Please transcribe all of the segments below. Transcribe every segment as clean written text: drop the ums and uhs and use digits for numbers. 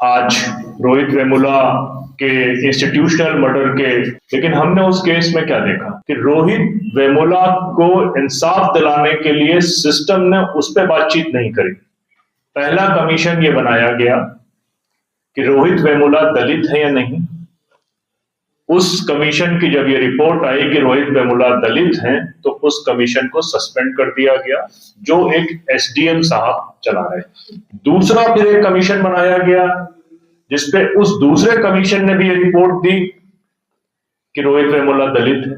आज रोहित वेमुला के institutional murder के, लेकिन हमने उस केस में क्या देखा कि रोहित वेमुला को इंसाफ दिलाने के लिए सिस्टम ने उस पर बातचीत नहीं करी। पहला कमीशन ये बनाया गया कि रोहित वेमुला दलित है या नहीं। उस कमीशन की जब ये रिपोर्ट आई कि रोहित वेमुला दलित हैं, तो उस कमीशन को सस्पेंड कर दिया गया जो एक एसडीएम साहब चला रहे। दूसरा फिर एक कमीशन बनाया गया जिसपे उस दूसरे कमीशन ने भी ये रिपोर्ट दी कि रोहित वेमुला दलित है।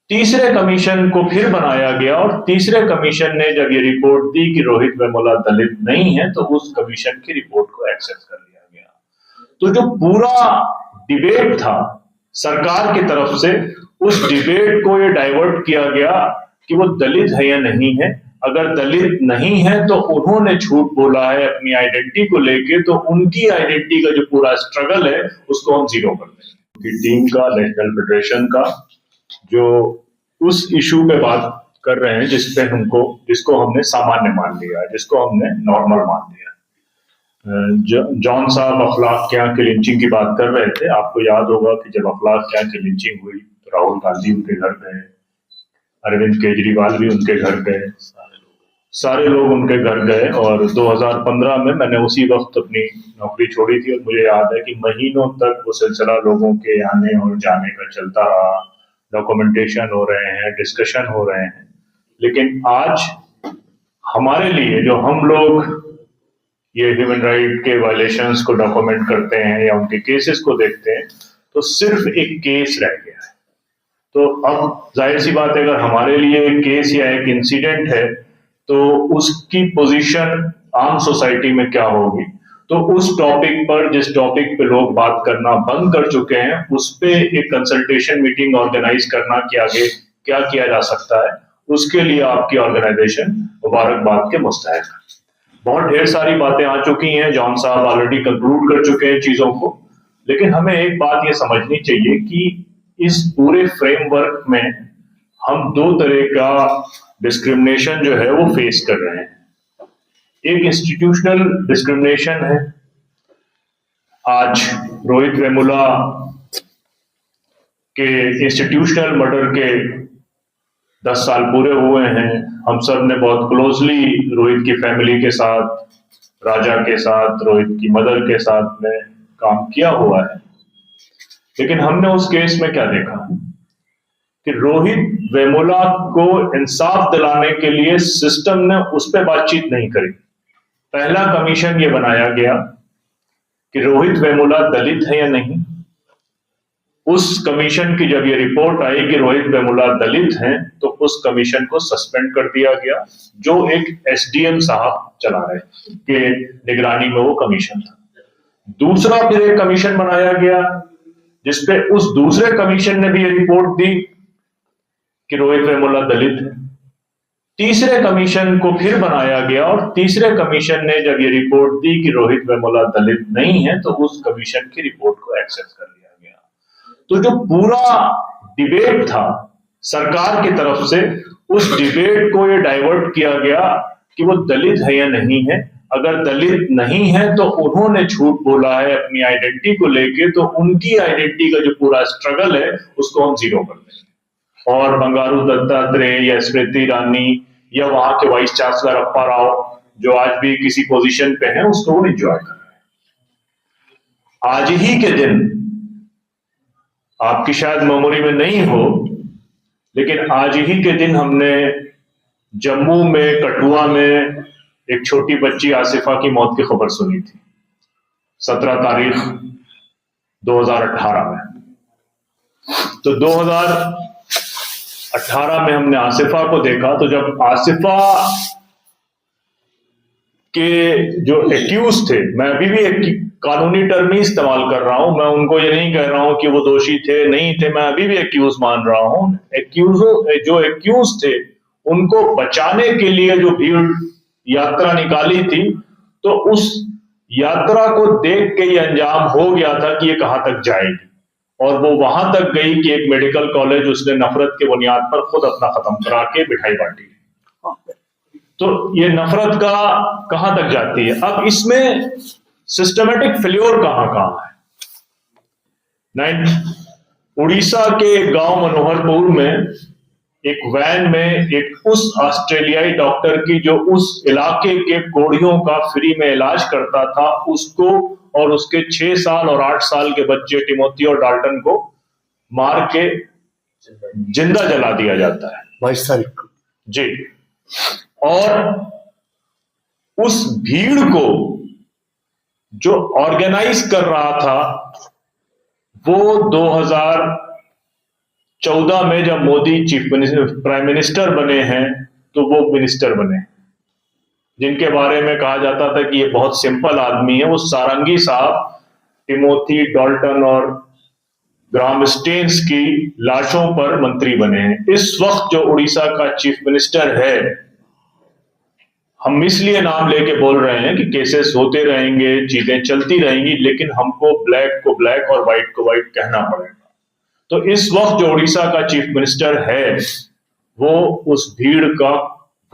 तीसरे कमीशन को फिर बनाया गया और तीसरे कमीशन ने जब ये रिपोर्ट दी कि रोहित वेमुला दलित नहीं है, तो उस कमीशन की रिपोर्ट को एक्सेप्ट कर लिया गया। तो जो पूरा डिबेट था सरकार की तरफ से, उस डिबेट को ये डाइवर्ट किया गया कि वो दलित है या नहीं है। अगर दलित नहीं है तो उन्होंने झूठ बोला है अपनी आइडेंटिटी को लेके, तो उनकी आइडेंटिटी का जो पूरा स्ट्रगल है उसको हम जीरो कर देंगे। टीम का, नेशनल फेडरेशन का जो उस इशू पे बात कर रहे हैं जिसको हमने सामान्य मान लिया, जिसको हमने नॉर्मल मान लिया। जॉन साहब अखलाक क्या की लिंचिंग की बात कर रहे थे। आपको याद होगा कि जब अखलाक क्या की लिंचिंग हुई तो राहुल गांधी उनके घर गए, अरविंद केजरीवाल भी उनके घर गए, सारे लोग उनके घर गए। और 2015 में मैंने उसी वक्त अपनी नौकरी छोड़ी थी और मुझे याद है कि महीनों तक वो सिलसिला लोगों के आने और जाने का चलता रहा। डॉक्यूमेंटेशन हो रहे हैं, डिस्कशन हो रहे हैं, लेकिन आज हमारे लिए जो हम लोग ये ह्यूमन राइट के वायलेशंस को डॉक्यूमेंट करते हैं या उनके केसेस को देखते हैं, तो सिर्फ एक केस रह गया है। तो अब जाहिर सी बात है, अगर हमारे लिए एक केस या एक इंसिडेंट है तो उसकी पोजीशन आम सोसाइटी में क्या होगी। तो उस टॉपिक पर, जिस टॉपिक पे लोग बात करना बंद कर चुके हैं, उस पे एक कंसल्टेशन मीटिंग ऑर्गेनाइज करना कि आगे क्या किया जा सकता है, उसके लिए आपकी ऑर्गेनाइजेशन मुबारकबाद के मुस्तहिक है। बहुत ढेर सारी बातें आ चुकी हैं, जॉन साहब ऑलरेडी कंक्लूड कर चुके हैं चीजों को, लेकिन हमें एक बात ये समझनी चाहिए कि इस पूरे फ्रेमवर्क में हम दो तरह का डिस्क्रिमिनेशन जो है वो फेस कर रहे हैं। एक इंस्टीट्यूशनल डिस्क्रिमिनेशन है। आज रोहित वेमुला के इंस्टीट्यूशनल मर्डर के 10 साल पूरे हुए हैं। हम सब ने बहुत क्लोजली रोहित की फैमिली के साथ, राजा के साथ, रोहित की मदर के साथ में काम किया हुआ है। लेकिन हमने उस केस में क्या देखा कि रोहित वेमुला को इंसाफ दिलाने के लिए सिस्टम ने उस पर बातचीत नहीं करी। पहला कमीशन ये बनाया गया कि रोहित वेमुला दलित है या नहीं। उस कमीशन की जब ये रिपोर्ट आई कि रोहित वेमुला दलित हैं, तो उस कमीशन को सस्पेंड कर दिया गया जो एक एसडीएम साहब चला रहे के निगरानी में वो कमीशन था। दूसरा फिर एक कमीशन बनाया गया जिसपे उस दूसरे कमीशन ने भी ये रिपोर्ट दी कि रोहित वेमुला दलित है। तीसरे कमीशन को फिर बनाया गया और तीसरे कमीशन ने जब ये रिपोर्ट दी कि रोहित वेमुला दलित नहीं है, तो उस कमीशन की रिपोर्ट को एक्सेप्ट कर लिया गया। तो जो पूरा डिबेट था सरकार की तरफ से, उस डिबेट को ये डाइवर्ट किया गया कि वो दलित है या नहीं है। अगर दलित नहीं है तो उन्होंने झूठ बोला है अपनी आइडेंटिटी को लेके, तो उनकी आइडेंटिटी का जो पूरा स्ट्रगल है उसको हम जीरो कर देंगे। और बंगारू दत्तात्रेय या स्मृति ईरानी या वहां के वाइस चांसलर अप्पा राव जो आज भी किसी पोजीशन पे हैं, उसको वो एंजॉय कर रहे हैं। आज ही के दिन, आपकी शायद मेमोरी में नहीं हो, लेकिन आज ही के दिन हमने जम्मू में, कठुआ में एक छोटी बच्ची आसिफा की मौत की खबर सुनी थी 17 तारीख 2018 में। तो 2018 में हमने आसिफा को देखा। तो जब आसिफा के जो एक्यूज थे, मैं अभी भी एक कानूनी टर्म ही इस्तेमाल कर रहा हूं, मैं उनको ये नहीं कह रहा हूं कि वो दोषी थे, नहीं थे, मैं अभी भी एक्यूज मान रहा हूं। जो एक्यूज थे उनको बचाने के लिए जो भीड़ यात्रा निकाली थी, तो उस यात्रा को देख के ये अंजाम हो गया था कि ये कहां तक जाएगी। और वो वहां तक गई कि एक मेडिकल कॉलेज उसने नफरत के बुनियाद पर खुद अपना खत्म करा के मिठाई बांटी। तो ये नफरत का कहां तक जाती है। अब इसमें सिस्टमेटिक फेल्योर कहां कहां है। उड़ीसा के गांव मनोहरपुर में एक वैन में एक उस ऑस्ट्रेलियाई डॉक्टर की जो उस इलाके के कोढ़ियों का फ्री में इलाज करता था, उसको और उसके 6 साल और 8 साल के बच्चे टिमोथी और डाल्टन को मार के जिंदा जला दिया जाता है 22 तारीख को जी। और उस भीड़ को जो ऑर्गेनाइज कर रहा था वो 2014 में जब मोदी प्राइम मिनिस्टर बने हैं तो वो मिनिस्टर बने, जिनके बारे में कहा जाता था कि ये बहुत सिंपल आदमी है। वो सारंगी साहब टिमोथी डाल्टन और ग्राहम स्टेन्स की लाशों पर मंत्री बने हैं। इस वक्त जो उड़ीसा का चीफ मिनिस्टर है, हम इसलिए नाम लेके बोल रहे हैं कि केसेस होते रहेंगे, चीजें चलती रहेंगी, लेकिन हमको ब्लैक को ब्लैक और व्हाइट को व्हाइट कहना पड़ेगा। तो इस वक्त जो उड़ीसा का चीफ मिनिस्टर है वो उस भीड़ का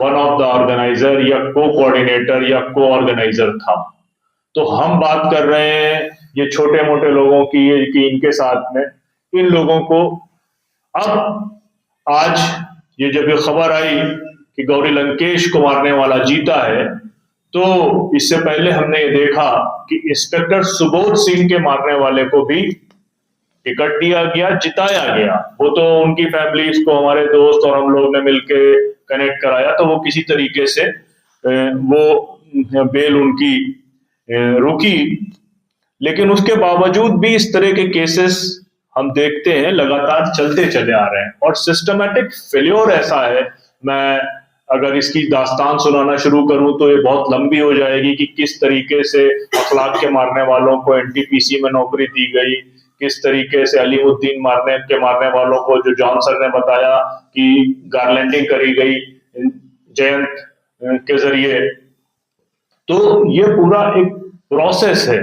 वन ऑफ द ऑर्गेनाइजर या को कोऑर्डिनेटर या को ऑर्गेनाइजर था। तो हम बात कर रहे हैं ये छोटे मोटे लोगों की कि इनके साथ में इन लोगों को अब आज ये जब ये खबर आई कि गौरी लंकेश को मारने वाला जीता है, तो इससे पहले हमने ये देखा कि इंस्पेक्टर सुबोध सिंह के मारने वाले को भी टिकट दिया गया, जिताया गया। वो तो उनकी फैमिली को हमारे दोस्त और हम लोग ने मिलके कनेक्ट कराया, तो वो किसी तरीके से वो बेल उनकी रुकी। लेकिन उसके बावजूद भी इस तरह के केसेस हम देखते हैं लगातार चलते चले आ रहे हैं और सिस्टमेटिक फेल्योर ऐसा है। मैं अगर इसकी दास्तान सुनाना शुरू करूं तो ये बहुत लंबी हो जाएगी कि किस तरीके से अखलाक के मारने वालों को एनटीपीसी में नौकरी दी गई, किस तरीके से अलीमुद्दीन मारने वालों को जो जॉन सर ने बताया कि गारलैंडिंग करी गई जयंत के जरिए। तो ये पूरा एक प्रोसेस है,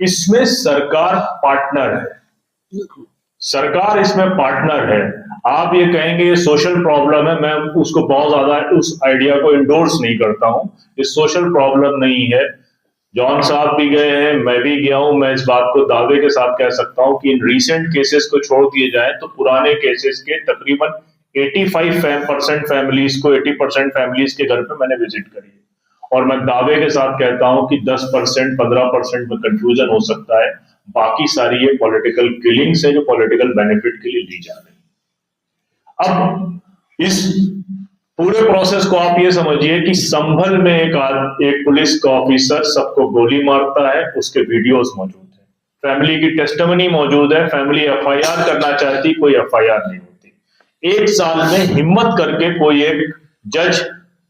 इसमें सरकार पार्टनर है, सरकार इसमें पार्टनर है। आप ये कहेंगे ये सोशल प्रॉब्लम है, मैं उसको बहुत ज्यादा उस आइडिया को इंडोर्स नहीं करता हूं। ये सोशल प्रॉब्लम नहीं है। जॉन साहब भी गए हैं, मैं भी गया हूं। मैं इस बात को दावे के साथ कह सकता हूं कि इन रीसेंट केसेस को छोड़ दिए जाए तो पुराने केसेस के तकरीबन 85% फैमिलीज को 80% फैमिलीज के घर पे मैंने विजिट करी है। और मैं दावे के साथ कहता हूं कि 10% 15% में कंफ्यूजन हो सकता है, बाकी सारी ये पॉलिटिकल किलिंग्स है जो पॉलिटिकल बेनिफिट के लिए ली जा रही है। अब इस पूरे प्रोसेस को आप ये समझिए कि संभल में एक पुलिस का ऑफिसर सबको गोली मारता है, उसके वीडियोस मौजूद है, फैमिली की टेस्टिमनी मौजूद है, फैमिली एफआईआर करना चाहती, कोई एफआईआर नहीं होती। 1 साल में हिम्मत करके कोई एक जज,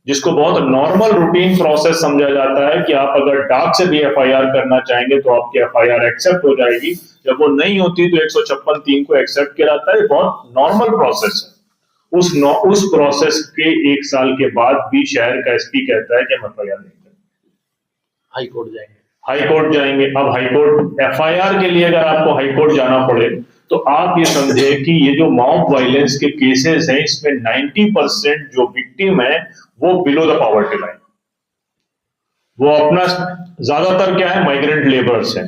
जिसको बहुत नॉर्मल रूटीन प्रोसेस समझा जाता है कि आप अगर डाक से भी एफआईआर करना चाहेंगे तो आपकी एफआईआर एक्सेप्ट हो जाएगी, जब वो नहीं होती तो 156(3) को एक्सेप्ट किया जाता है। बहुत नॉर्मल प्रोसेस है। उस प्रोसेस के 1 साल के बाद भी शहर का एसपी कहता है कि हम एफआईआर नहीं करेंगे, हाईकोर्ट जाएंगे। अब हाईकोर्ट एफआईआर के लिए अगर आपको हाईकोर्ट जाना पड़े तो आप ये समझे कि ये जो मॉब वायलेंस के केसेस हैं इसमें 90% जो विक्टिम है वो बिलो द पॉवर्टी लाइन, वो अपना ज्यादातर क्या है माइग्रेंट लेबर्स हैं।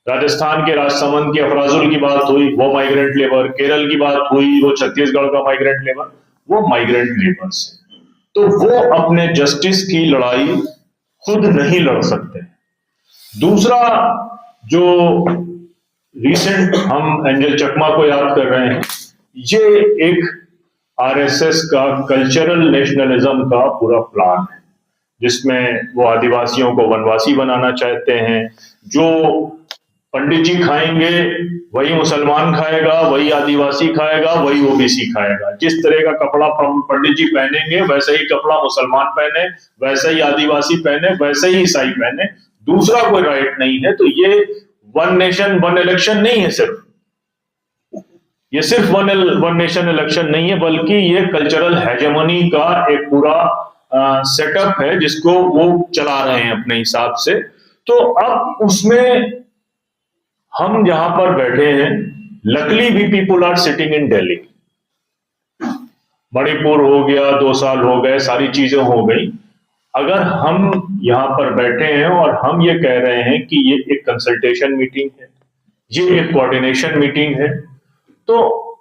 राजस्थान के राजसमंद की अफराजुल की बात हुई, वो माइग्रेंट लेबर, केरल की बात हुई, वो छत्तीसगढ़ का माइग्रेंट लेबर, वो माइग्रेंट लेबर्स है। तो वो अपने जस्टिस की लड़ाई खुद नहीं लड़ सकते। दूसरा जो रिसेंट हम एंजल चकमा को याद कर रहे हैं, ये एक आरएसएस का कल्चरल नेशनलिज्म का पूरा प्लान है जिसमें वो आदिवासियों को वनवासी बनाना चाहते हैं। जो पंडित जी खाएंगे वही मुसलमान खाएगा, वही आदिवासी खाएगा, वही ओबीसी खाएगा। जिस तरह का कपड़ा पंडित जी पहनेंगे वैसे ही कपड़ा मुसलमान पहने, वैसे ही आदिवासी पहने, वैसे ही ईसाई पहने, दूसरा कोई राइट नहीं है। तो ये वन नेशन वन इलेक्शन नहीं है, सिर्फ वन नेशन इलेक्शन नहीं है, बल्कि ये कल्चरल हेजेमनी का एक पूरा सेटअप है जिसको वो चला रहे हैं अपने हिसाब से। तो अब उसमें हम जहां पर बैठे हैं, luckily we people are sitting in Delhi. Manipur हो गया, 2 साल हो गए, सारी चीजें हो गई। अगर हम यहाँ पर बैठे हैं और हम ये कह रहे हैं कि ये एक कंसल्टेशन मीटिंग है, ये एक कोऑर्डिनेशन मीटिंग है, तो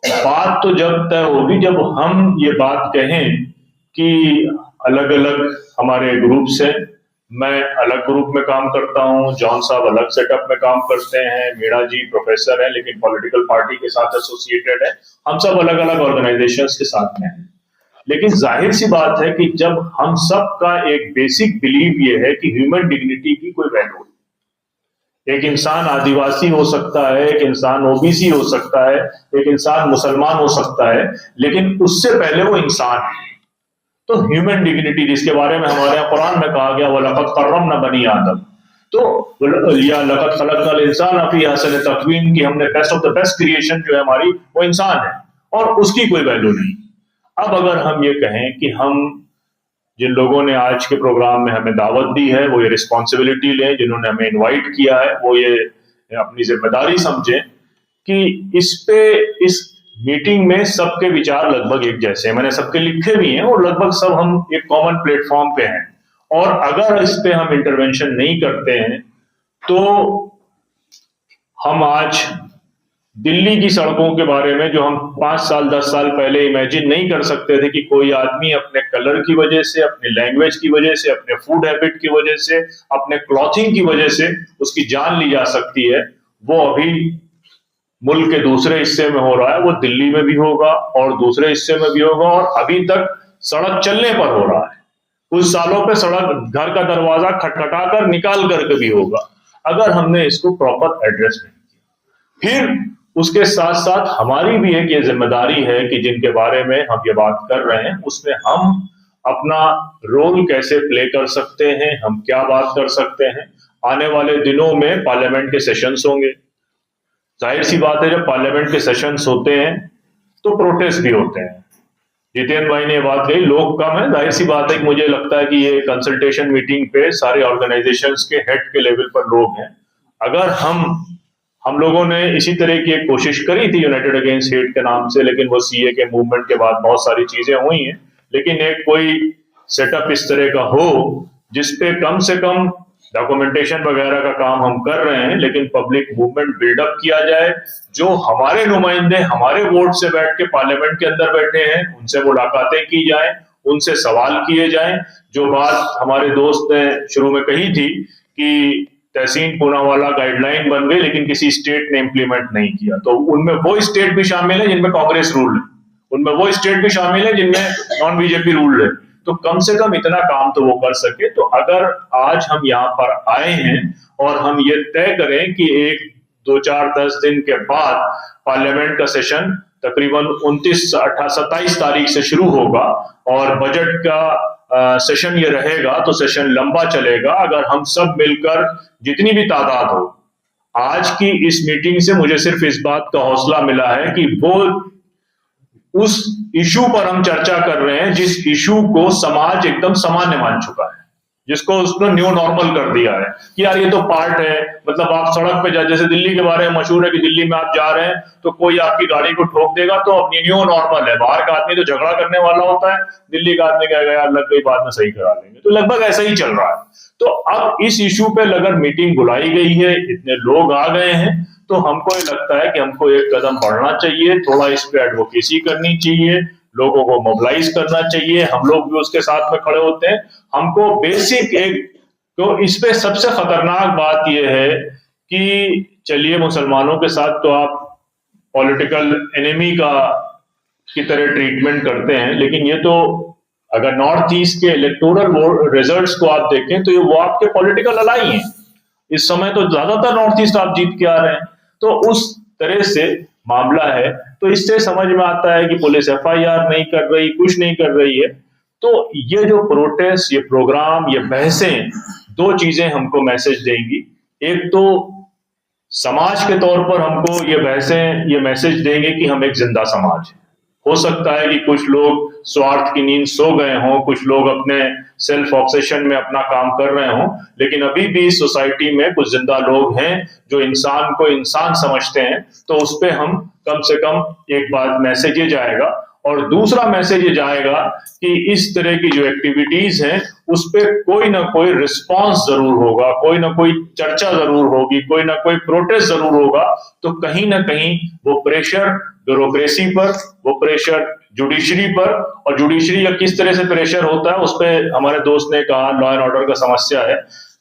बात तो जब तय होगी जब हम ये बात कहें कि अलग अलग हमारे ग्रुप्स हैं, मैं अलग ग्रुप में काम करता हूं, जॉन साहब अलग सेटअप में काम करते हैं, मीणा जी प्रोफेसर है लेकिन पॉलिटिकल पार्टी के साथ एसोसिएटेड है, हम सब अलग अलग ऑर्गेनाइजेशंस के साथ में हैं। लेकिन जाहिर सी बात है कि जब हम सब का एक बेसिक बिलीव ये है कि ह्यूमन डिग्निटी की कोई वैल्यू, एक इंसान आदिवासी हो सकता है, एक इंसान ओबीसी हो सकता है, एक इंसान मुसलमान हो सकता है, लेकिन उससे पहले वो इंसान है। तो ह्यूमन डिग्निटी जिसके बारे में हमारे यहाँ कुरान में कहा गया वो लक़द कर्रमना बनी आदम, तो या लक़द खलक़नल इंसान फी अहसन तक़वीम की हमने best of the best creation जो है हमारी वो इंसान है और उसकी कोई वैल्यू नहीं। अब अगर हम ये कहें कि हम जिन लोगों ने आज के प्रोग्राम में हमें दावत दी है वो ये रिस्पॉन्सिबिलिटी लें, जिन्होंने हमें इनवाइट किया है वो ये अपनी जिम्मेदारी समझें कि इस मीटिंग में सबके विचार लगभग एक जैसे हैं, मैंने सबके लिखे भी हैं और लगभग सब हम एक कॉमन प्लेटफॉर्म पे हैं। और अगर इस पे हम इंटरवेंशन नहीं करते हैं तो हम आज दिल्ली की सड़कों के बारे में जो हम 5 साल 10 साल पहले इमेजिन नहीं कर सकते थे कि कोई आदमी अपने कलर की वजह से, अपने लैंग्वेज की वजह से, अपने फूड हैबिट की वजह से, अपने क्लॉथिंग की वजह से उसकी जान ली जा सकती है, वो अभी मुल्क के दूसरे हिस्से में हो रहा है, वो दिल्ली में भी होगा और दूसरे हिस्से में भी होगा और अभी तक सड़क चलने पर हो रहा है। कुछ सालों पे सड़क घर का दरवाजा खटखटा कर निकाल करके भी होगा अगर हमने इसको प्रॉपर एड्रेस नहीं किया। फिर उसके साथ साथ हमारी भी एक ये जिम्मेदारी है कि जिनके बारे में हम ये बात कर रहे हैं उसमें हम अपना रोल कैसे प्ले कर सकते हैं, हम क्या बात कर सकते हैं। आने वाले दिनों में पार्लियामेंट के सेशंस होंगे, जाहिर सी बात है जब पार्लियामेंट के सेशंस होते हैं तो प्रोटेस्ट भी होते हैं। जितेंद्र भाई ने ये बात कही, लोग कम है, जाहिर सी बात है कि मुझे लगता है कि ये कंसल्टेशन मीटिंग पे सारे ऑर्गेनाइजेशंस के हेड के लेवल पर लोग हैं। अगर हम लोगों ने इसी तरह की एक कोशिश करी थी यूनाइटेड अगेंस्ट हेट के नाम से, लेकिन वो सीए के मूवमेंट के बाद बहुत सारी चीजें हुई हैं, लेकिन एक कोई सेटअप इस तरह का हो जिसपे कम से कम डॉक्यूमेंटेशन वगैरह का काम हम कर रहे हैं लेकिन पब्लिक मूवमेंट बिल्डअप किया जाए, जो हमारे नुमाइंदे हमारे वोट से बैठ के पार्लियामेंट के अंदर बैठे हैं उनसे मुलाकातें की जाएं, उनसे सवाल किए जाएं। जो बात हमारे दोस्त ने शुरू में कही थी कि तहसीन पूनावाला गाइडलाइन बन गई लेकिन किसी स्टेट ने इंप्लीमेंट नहीं किया, तो उनमें वो स्टेट भी शामिल है जिनमें कांग्रेस रूल है, उनमें वो स्टेट भी शामिल है जिनमें नॉन बीजेपी रूल है, तो कम से कम इतना काम तो वो कर सके। तो अगर आज हम यहाँ पर आए हैं और हम ये तय करें कि 1, 2, 4, 10 दिन के बाद पार्लियामेंट का सेशन तकरीबन 29, 27 तारीख से शुरू होगा और बजट का सेशन ये रहेगा तो सेशन लंबा चलेगा। अगर हम सब मिलकर जितनी भी तादाद हो, आज की इस मीटिंग से मुझे सिर्फ इस बात का हौसला मिला है कि वो उस इशू पर हम चर्चा कर रहे हैं जिस इशू को समाज एकदम सामान्य मान चुका है, जिसको उसने न्यू नॉर्मल कर दिया है कि यार ये तो पार्ट है। मतलब आप सड़क पे जैसे दिल्ली के बारे में मशहूर है कि दिल्ली में आप जा रहे हैं तो कोई आपकी गाड़ी को ठोक देगा तो अपनी न्यू नॉर्मल है। बाहर का आदमी तो झगड़ा करने वाला होता है, दिल्ली का आदमी कहेगा यार लग गई बाद में सही करा लेंगे, तो लगभग ऐसा ही चल रहा है। तो अब इस इशू पे अगर मीटिंग बुलाई गई है, इतने लोग आ गए हैं, तो हमको ये लगता है कि हमको एक कदम बढ़ना चाहिए, थोड़ा इस पे एडवोकेसी करनी चाहिए, लोगों को मोबिलाइज करना चाहिए, हम लोग भी उसके साथ में खड़े होते हैं। हमको बेसिक एक तो इस पे सबसे खतरनाक बात यह है कि चलिए मुसलमानों के साथ तो आप पॉलिटिकल एनिमी की तरह ट्रीटमेंट करते हैं, लेकिन ये तो अगर नॉर्थ ईस्ट के इलेक्टोरल रिजल्ट्स को आप देखें तो ये वो आपके पॉलिटिकल अलाई हैं। इस समय तो ज्यादातर नॉर्थ ईस्ट आप जीत के आ रहे हैं, तो उस तरह से मामला है। तो इससे समझ में आता है कि पुलिस एफआईआर नहीं कर रही, कुछ नहीं कर रही है। तो ये जो प्रोटेस्ट, ये प्रोग्राम, ये बहसें, 2 चीजें हमको मैसेज देंगी। एक तो समाज के तौर पर हमको ये बहसें ये मैसेज देंगे कि हम एक जिंदा समाज है। हो सकता है कि कुछ लोग स्वार्थ की नींद सो गए हों, कुछ लोग अपने सेल्फ ऑब्सेशन में अपना काम कर रहे हों, लेकिन अभी भी इस सोसाइटी में कुछ जिंदा लोग हैं जो इंसान को इंसान समझते हैं। तो उस पर हम कम से कम एक बात मैसेज ये जाएगा। और दूसरा मैसेज ये जाएगा कि इस तरह की जो एक्टिविटीज हैं उस पे कोई ना कोई रिस्पांस जरूर होगा, कोई ना कोई चर्चा जरूर होगी, कोई ना कोई प्रोटेस्ट जरूर होगा। तो कहीं ना कहीं वो प्रेशर ब्यूरोक्रेसी पर, वो प्रेशर जुडिशरी पर, और जुडिशरी का किस तरह से प्रेशर होता है उस पर हमारे दोस्त ने कहा लॉ एंड ऑर्डर का समस्या है।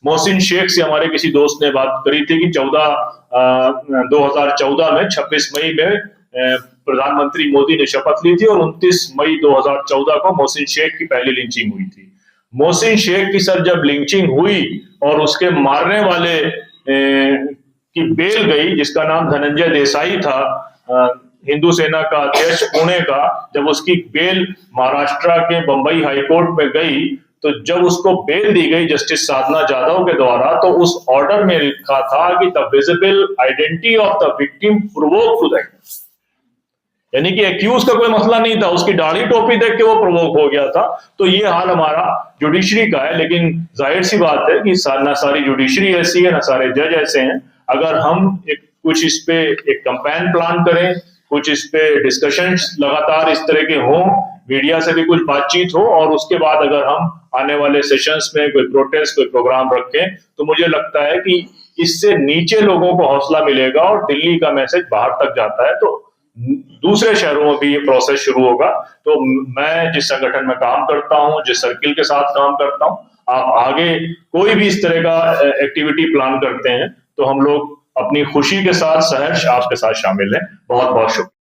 मोहसिन शेख से हमारे किसी दोस्त ने बात करी थी कि 2014 में 26 मई में प्रधानमंत्री मोदी ने शपथ ली थी और 29 मई 2014 को मोहसिन शेख की पहली लिंचिंग हुई थी। मोहसिन शेख की सर जब लिंचिंग हुई और उसके मारने वाले की बेल गई, जिसका नाम धनंजय देसाई था, हिंदू सेना का अध्यक्ष पुणे का, जब उसकी बेल महाराष्ट्र के बंबई हाईकोर्ट में गई, तो जब उसको बेल दी गई जस्टिस साधना जाधव के द्वारा, तो उस ऑर्डर में लिखा था कि the visible identity of the victim provoke to that, यानी कि एक्यूज का कोई मसला नहीं था, उसकी दाढ़ी टोपी देख के वो प्रोवोक हो गया था। तो ये हाल हमारा जुडिशरी का है। लेकिन जाहिर सी बात है कि ना सारी जुडिशरी ऐसी है, ना सारे जज ऐसे हैं। अगर हम कुछ इस पे एक कैंपेन प्लान करें, कुछ इस पे डिस्कशन लगातार इस तरह के हों, मीडिया से भी कुछ बातचीत हो, और उसके बाद अगर हम आने वाले सेशंस में कोई प्रोटेस्ट, कोई प्रोग्राम रखें, तो मुझे लगता है कि इससे नीचे लोगों को हौसला मिलेगा और दिल्ली का मैसेज बाहर तक जाता है, तो दूसरे शहरों में भी ये प्रोसेस शुरू होगा। तो मैं जिस संगठन में काम करता हूं, जिस सर्किल के साथ काम करता हूं, आप आगे कोई भी इस तरह का एक्टिविटी प्लान करते हैं तो हम लोग अपनी खुशी के साथ सहर्ष आपके साथ शामिल हैं। बहुत बहुत शुक्रिया।